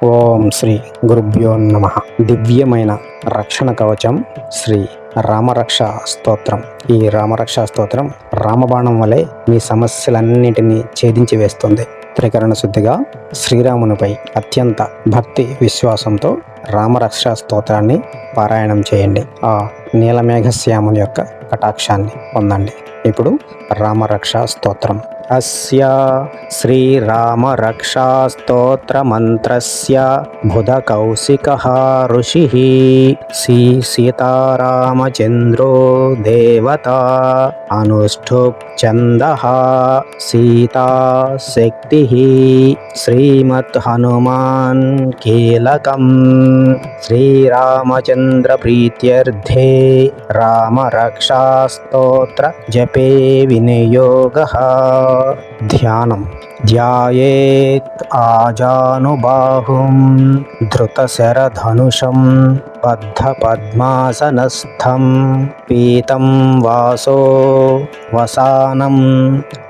ఓం శ్రీ గురుభ్యో నమ. దివ్యమైన రక్షణ కవచం శ్రీ రామరక్ష స్తోత్రం. ఈ రామరక్ష స్తోత్రం రామబాణం వలె మీ సమస్యలన్నిటినీ ఛేదించి వేస్తుంది. త్రికరణ శుద్ధిగా శ్రీరామునిపై అత్యంత భక్తి విశ్వాసంతో రామరక్ష స్తోత్రాన్ని పారాయణం చేయండి. ఆ నీలమేఘశ్యాముని యొక్క కటాక్షాన్ని పొందండి. ఇప్పుడు రామరక్ష స్తోత్రం. అస్య శ్రీరామరక్షా స్తోత్రమంత్రస్య బుధకౌశికః ఋషిః శ్రీ సీతారామచంద్రో దేవతా అనుష్ఠుప్ ఛందః సీతా శక్తిః శ్రీమద్ హనుమాన్ కీలకం శ్రీరామచంద్ర ప్రీత్యర్థే రామరక్షా స్తోత్ర జపే వినియోగః. ధ్యానం. ధ్యాయేత్ ఆజానుబాహుం ధృతశరధనుషం బద్ధ పద్మాసనస్థం పీతం వాసో వసానం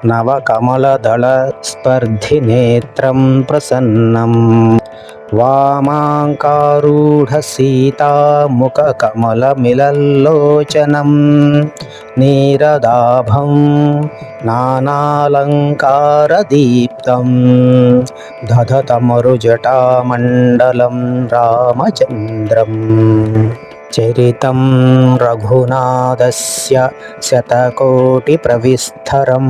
నవకమలదళ స్పర్ధినేత్రం ప్రసన్నం వామాంకారూఢ సీతాముఖకమలమిలల్లోచనం నీరదాభం నానాలంకారదీప్తం దధతమరుజటామండలం రామచంద్రం. చరితం రఘునాథస్య శతకోటిప్రవిస్తరం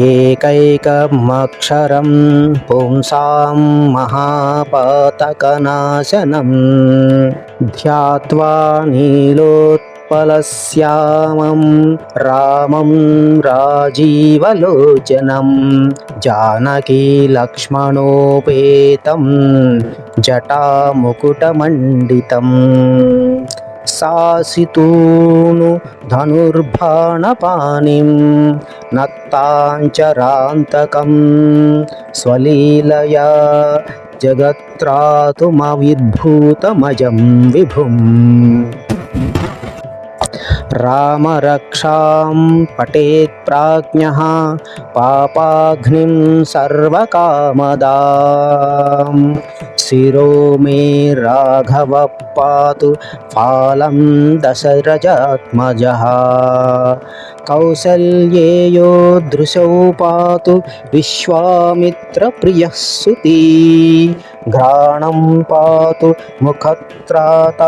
ఏకైకమక్షరం పుంసాం మహాపాతకనాశనం ధ్యాత్వా నీలోత్పలశ్యామం రామం రాజీవలోచనం జానకీ లక్ష్మణోపేతం జటాముకుటమండితం శాసితూను ధనుర్బాణపాణిం నక్తాంచరాంతకం స్వలీలయా జగత్రాతుమవిర్భూతమజం విభుం. రామరక్షాం పఠేత్ ప్రాజ్ఞః పాపాగ్నిం సర్వకామదాం శిరో మే రాఘవ పాతు ఫాలం దశరథాత్మజః కౌసల్యేయో దృశౌ పాతు విశ్వామిత్ర ప్రియః సుతీ ఘ్రాణం పాతు ముఖత్రాత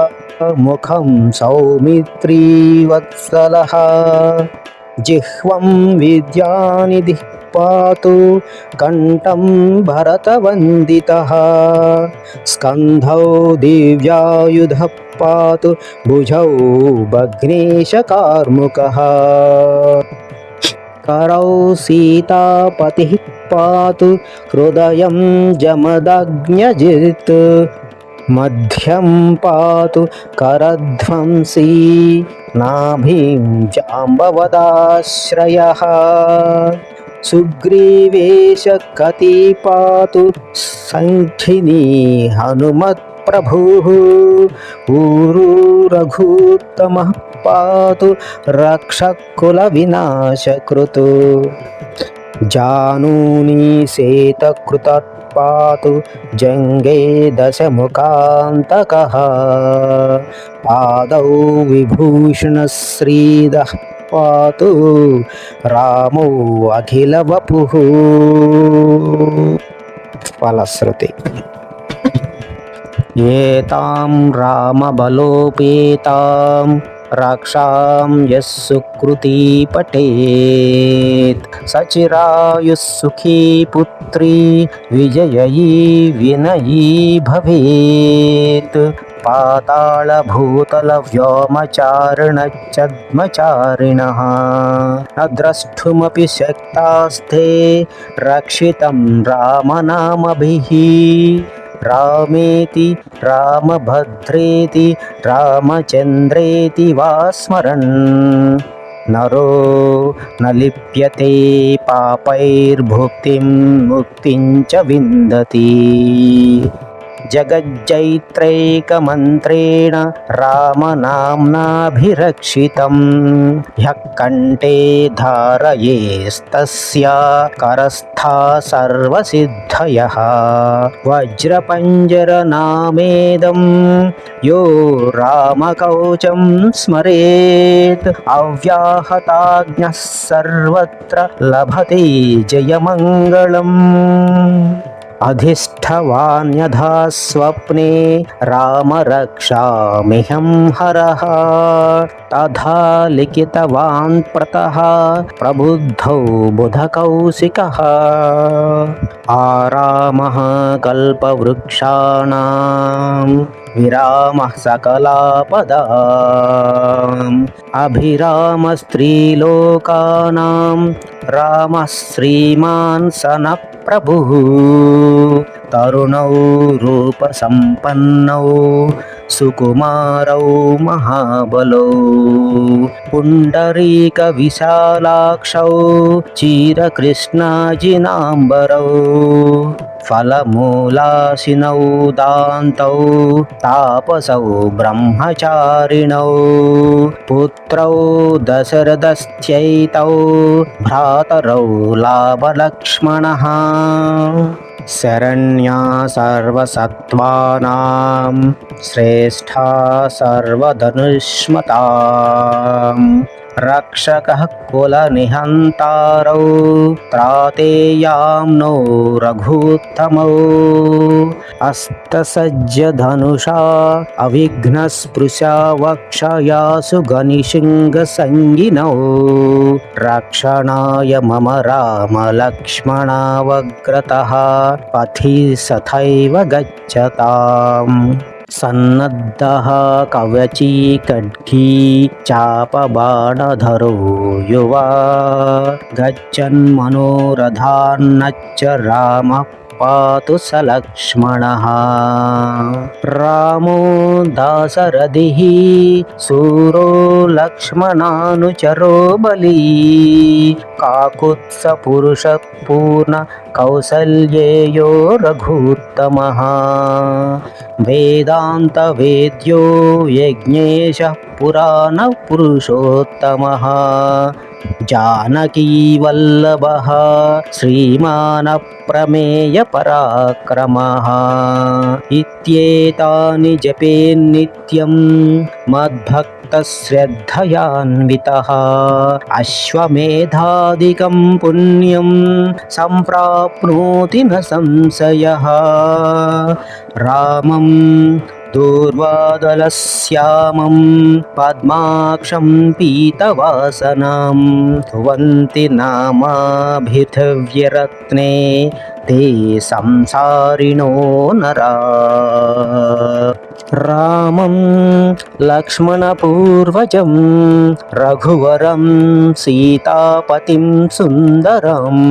ముఖం సౌమిత్రీ వత్సలః జిహ్వం విద్యానిధిః పాతు కంఠం భరతవందితః స్కంధౌ దివ్యాయుధః పాతు భుజౌ భగ్నేశకార్ముకః करौ सीतापतिः पातु हृदयं जमदग्न्यजित् मध्यं पातु करध्वंसी नाभिं जाम्बवदाश्रयः सुग्रीवेश कति पातु सङ्खिनी हनुमत्प्रभुः ऊरू रघुत्तमः पातु रक्षकुलविनाशकृतु जानूनी शेतकृतः पातु जङ्गे दशमुखान्तकः पादौ विभूषणश्रीदः पातु रामो अखिलवपुः. फलश्रुति. एतां रामबलोपेतां रक्षां यः सुकृती पठेत् सचिरायुः सुखी पुत्री विजयी विनयी भवेत् पातालभूतलव्योमचारिणश्चद्मचारिणः न द्रष्टुमपि शक्तास्ते रक्षितं रामनामभिः रामेति रामभद्रेति रामचन्द्रेति वा स्मरन् नरो न लिप्यते पापैर्भुक्तिं मुक्तिं च विन्दति जगज्जैत्रैकमन्त्रेण रामनाम्नाभिरक्षितं ह्यः कण्ठे धारयेस्तस्य करस्था सर्वसिद्धयः वज्रपञ्जरनामेदं यो रामकवचं स्मरेत् अव्याहताज्ञः सर्वत्र लभते जयमङ्गलम् अधिष्ठवान् यथा स्वप्ने राम रक्षाम्यहं हरः तथा लिखितवान् प्रतः प्रबुद्धौ बुधकौशिकः आरामः कल्पवृक्षाणां विरामः सकलापदाम् अभिरामस्त्रीलोकानां रामः श्रीमान् सनः प्रभुः तरुणौ रूपसम्पन्नौ सुकुमारौ महाबलौ पुण्डरीकविशालाक्षौ चिरकृष्णाजिनाम्बरौ फलमूलाशिनौ दान्तौ तापसौ ब्रह्मचारिणौ पुत्रौ दशरथश्चैतौ भ्रातरौ लाभलक्ष्मणः शरण्या सर्वसत्त्वानां श्रेष्ठा सर्वधनुष्मताम् रक्षकः कुलनिहन्तारौ त्रातेयाम्नो रघूत्तमौ अस्तसज्जधनुषा अविघ्नस्पृशा वक्षयासु गनिशिङ्गसंगिनौ रक्षणाय मम राम लक्ष्मणावग्रतः पथि सथैव गच्छताम् सन्नद्धः कवची खड्गी चापबाणधरो युवा गच्छन्मनोरथान्नच्च रामः पातु स लक्ष्मणः रामो दाशरथिः सूरो लक्ष्मणानुचरो बली काकुत्स्थपुरुषः पूर्ण कौसल्येयो रघूत्तमः वेदान्तवेद्यो यज्ञेशः पुराणपुरुषोत्तमः जानकीवल्लभः श्रीमानप्रमेयपराक्रमः इत्येतानि जपेन्नित्यं मद्भक्तश्रद्धयान्वितः अश्वमेधादिकं पुण्यं सम्प्राप्नोति न संशयः रामं दूर्वादलश्यामं पद्माक्षं पीतवासनं ध्रुवन्ति नामाभिधव्यरत्ने ते संसारिणो नरा रामं लक्ष्मणपूर्वजं रघुवरं सीतापतिं सुन्दरम्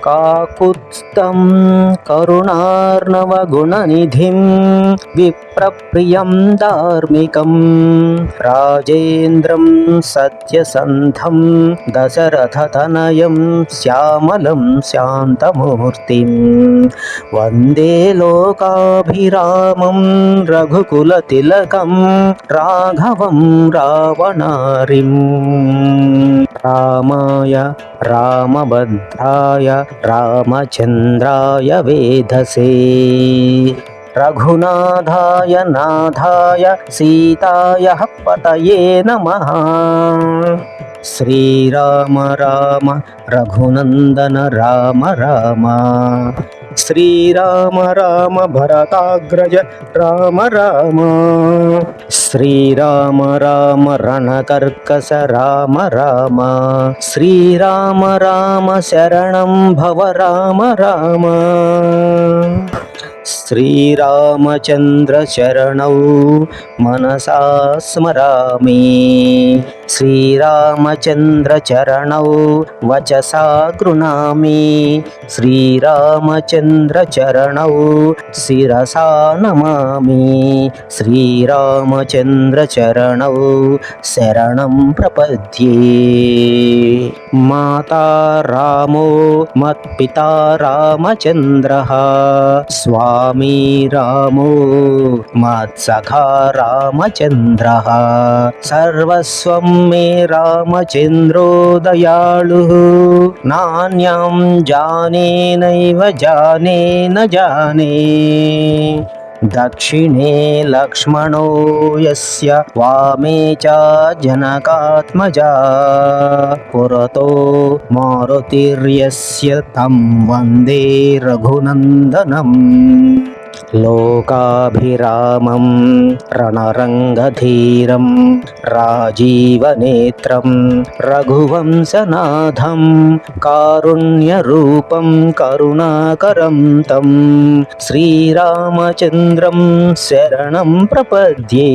काकुत्स्थं करुणार्णवगुणनिधिं विप्रप्रियं धार्मिकं राजेन्द्रं सत्यसन्धं दशरथतनयं श्यामलं शान्तमूर्तिं वन्दे लोकाभिरामं रघुकुलतिलकं राघवं रावणारिम् रामाय रामभद्राय रामचन्द्राय वेधसे रघुनाथाय नाथाय सीताय पतये नमः श्रीराम राम रघुनन्दन राम राम श्रीराम राम भरताग्रज राम राम श्रीराम राम रणकर्कश राम राम श्रीराम राम शरणं भव राम राम श्रीरामचन्द्र शरणौ मनसा स्मरामि। श्रीरामचन्द्रचरणौ वचसा गृह्णामि श्रीरामचन्द्रचरणौ शिरसा नमामि श्रीरामचन्द्रचरणौ शरणं प्रपद्ये माता रामो मत्पिता रामचन्द्रः स्वामी रामो मत्सखा रामचन्द्रः सर्वस्वं मे रामचन्द्रो दयालुः नान्यं जाने नैव जाने न जाने दक्षिणे लक्ष्मणो यस्य वामे च जनकात्मजा पुरतो मारुतिर्यस्य तं वन्दे रघुनन्दनम् लोकाभिरामं रणरङ्गधीरं राजीवनेत्रं रघुवंशनाथं कारुण्यरूपं करुणाकरं तं श्रीरामचन्द्रं शरणं प्रपद्ये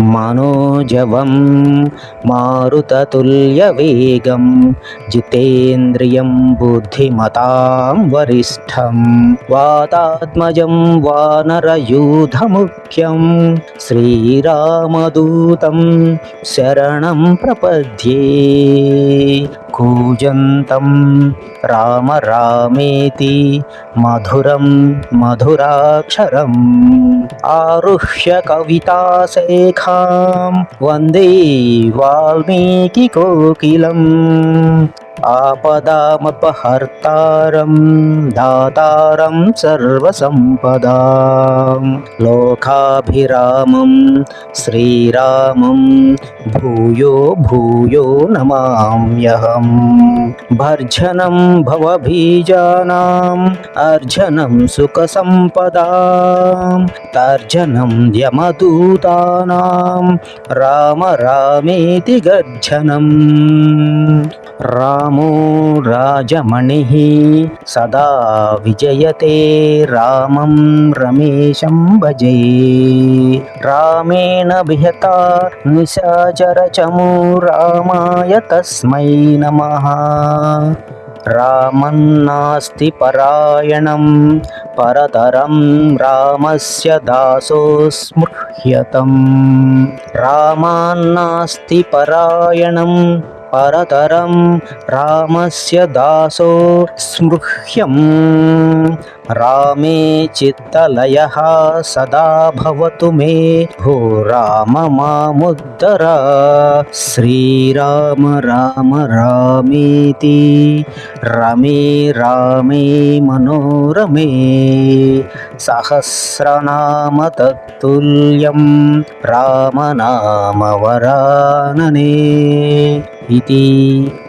मनोजवं मारुततुल्यवेगं जितेन्द्रियं बुद्धिमतां वरिष्ठं वातात्मजं वानरयूथमुख्यं श्रीरामदूतं शरणं प्रपद्ये कूजन्तं राम रामेति मधुरं मधुराक्षरम् आरुह्य कविताशेखां वन्दे वाल्मीकिकोकिलम् आपदामपहर्तारं दातारं सर्वसम्पदां लोकाभिरामं श्रीरामं भूयो भूयो नमाम्यहम् भर्जनं भवबीजानाम् अर्जनं सुखसम्पदां तर्जनं यमदूतानां राम रामेति गर्जनम् रामो राजमणिः सदा विजयते रामं रमेशं भजे रामेण विहता निशाचरचमू रामाय तस्मै नमः रामन्नास्ति परायणं परतरं रामस्य दासो स्मृह्यतं रामान्नास्ति परायणं परतरं रामस्य दासो स्मृह्यं रामे चित्तलयः सदा भवतु मे भो राम मामुद्धर श्रीराम राम रामेति रमे रामे मनोरमे सहस्रनाम तत्तुल्यं रामनामवरानने इति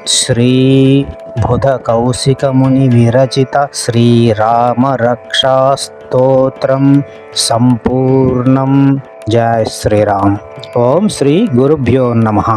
श्री बुधकौशिकमुनि विरचित श्रीरामरक्षास्तोत्रं सम्पूर्णं। जय श्रीराम। ओम श्री गुरुभ्यो नमः।